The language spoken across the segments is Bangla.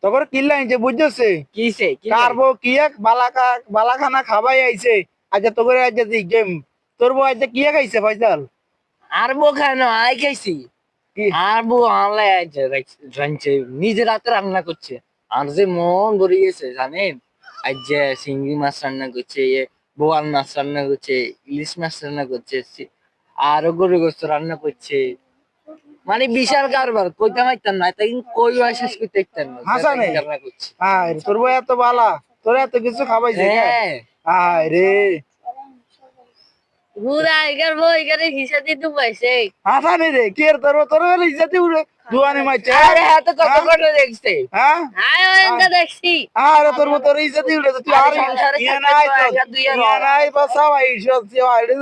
তখন কিল্লা আনছে বুঝছে কিসে কারবো কি এক বালাখানা খাবাই আইছে আচ্ছা তোর আজ গেম তোর বউ আজ কি খাইছে ফয়সাল আর বউ খানো আই খাইছি কি আর বউ আনলাই রাঁধছে নিজে রাতে রান্না করছে আর যে মন ভরে গেছে জানেন আজ যে চিংড়ি মাছ রান্না করছে বোয়াল মাছ রান্না করছে ইলিশ মাছ রান্না করছে আরো গরু গোস্ত রান্না করছে মানে বিশাল কারবার কইতে পারতাম না তাই কই শেষ করতে পারতাম না হাসানে রান্না করছে আরে তোর বউ এত বালা তোর এত কিছু খাবাইছে হ্যাঁ আরে ঘুরা এগার বই এগারে হিসা দিতে পাইছে হাসানে রে কি এর তোর ইজ্জতি উড়ে জুয়ানি মাইছে আরে হ্যাঁ তো কত কত দেখছে হ্যাঁ আয় ওইটা দেখছি আরে তোর ইজ্জতি উড়ে তুই আর আরে সংসারে ইয়া থাকলে নাই তো তো একা দুই আর ইয়া নাই বাসাও আইসো আরে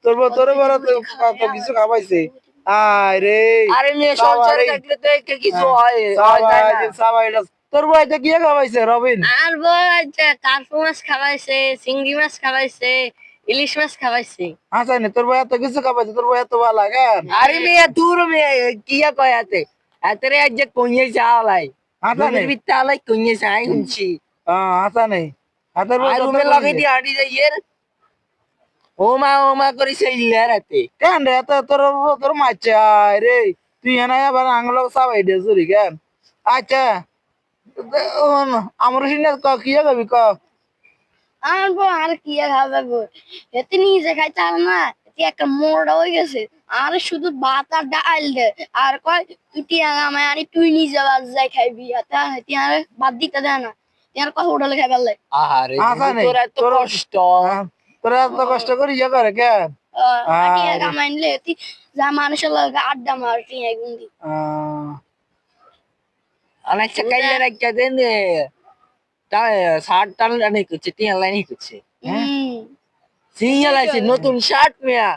তোর বড় কত কিছু খাবাইছে আরে আরে মেয়ে সংসারে থাকলে তো একে কিছু হয় হয় তাই না? সবাই তোর বউ আজ কি খাবাইছে রবিন আর বই আচ্ছা কার্পু মাছ খাওয়াইছে চিংড়ি মাছ খাওয়াইছে ইলিশ মাছ খাওয়াইছে হাসানে তোর বউ এত কিছু খাবাইছে তোর বউ এত ভালো কেন আরে মেয়ে দূর মেয়ে কিয়া কয় আতে আতরে আজ যে কইয়ে চালাই হাসানে দুধের ভিতরে আলাই কইয়ে চাই শুনছি হাসানে হাতের বউ আর রুমে লগে দি আড়ি যাইয়ের ও মা করি সেই রাতে কেন রে এত তোর মাইছে রে তুই এনে আবার আঙুল সবাই দে চুরি কেন আচ্ছা আমার সিনে কি খাবি ক আর বই আর কি আর খাবে বই এতে নিজে খাইতে আর না এতে একটা মোড়া হয়ে গেছে আর শুধু ভাত আর ডাল দে আর কয় তুই টিয়া আমায় আরে তুই নিজে বাজ যাই খাইবি এতে আর বাদ দিতে দেয় না আর কয় হোটেলে খাই পারলে আরে হাসানে তোর এত কষ্ট তোরা এত কষ্ট করে ইয়ে করে কেন টিয়া কামাইলে এতে যা মানুষের লগে আড্ডা মার টিয়া গুন্দি অনেক কাইলে রাখা দেন তা শার্ট টান রানি করছে টিয়া লাইনি করছে সিঙ্গেল আছে নতুন শার্ট মেয়া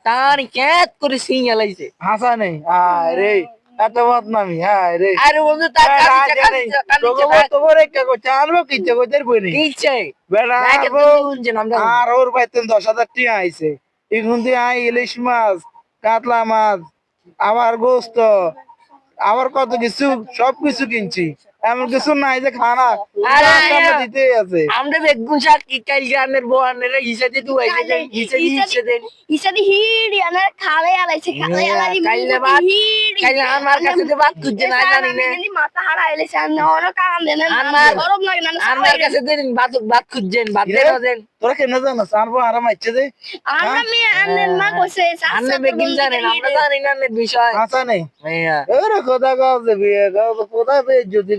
তার ক্যাত করে সিঙ্গেল আছে হাসানে রে এত বদনামি রে আরে বন্ধু তার তোর একটা করছে আনবো কিচ্ছে কোথায় বই নেই কিছে বেড়া দেখে তুই যে নাম আর ওর বাইতে 10,000 টিয়া আইছে এখন দিয়ে আই ইলিশ মাছ কাতলা মাছ আবার গোস্ত আবার কত কিছু সবকিছু কিনছি এমন কিছু নাই যে খানা দিতে আছে আমরা বেগুন শাক কি কাল গানের বোয়ানের হিসাবে তুই আইছে হিসাবে ইসাদি হিড়ি আনা খালে আলাইছে খালে আলাই কাইলে বাদ কাইলে আমার কাছে তো বাদ খুঁজে না জানি না মাথা হারা আইলেছে আর অন্য কাম দেন গরম লাগে না আমার কাছে দেন বাদ খুঁজেন বাদ দেন তোরা কেন জানো সারবো আরাম আইছে দে আমরা মি আনেন না কইছে আন্নে বেগিন জানেন আমরা জানি না বিষয় হাসানে ভাইয়া এরে খোদা গাও যে বিয়ে গাও খোদা বে যদি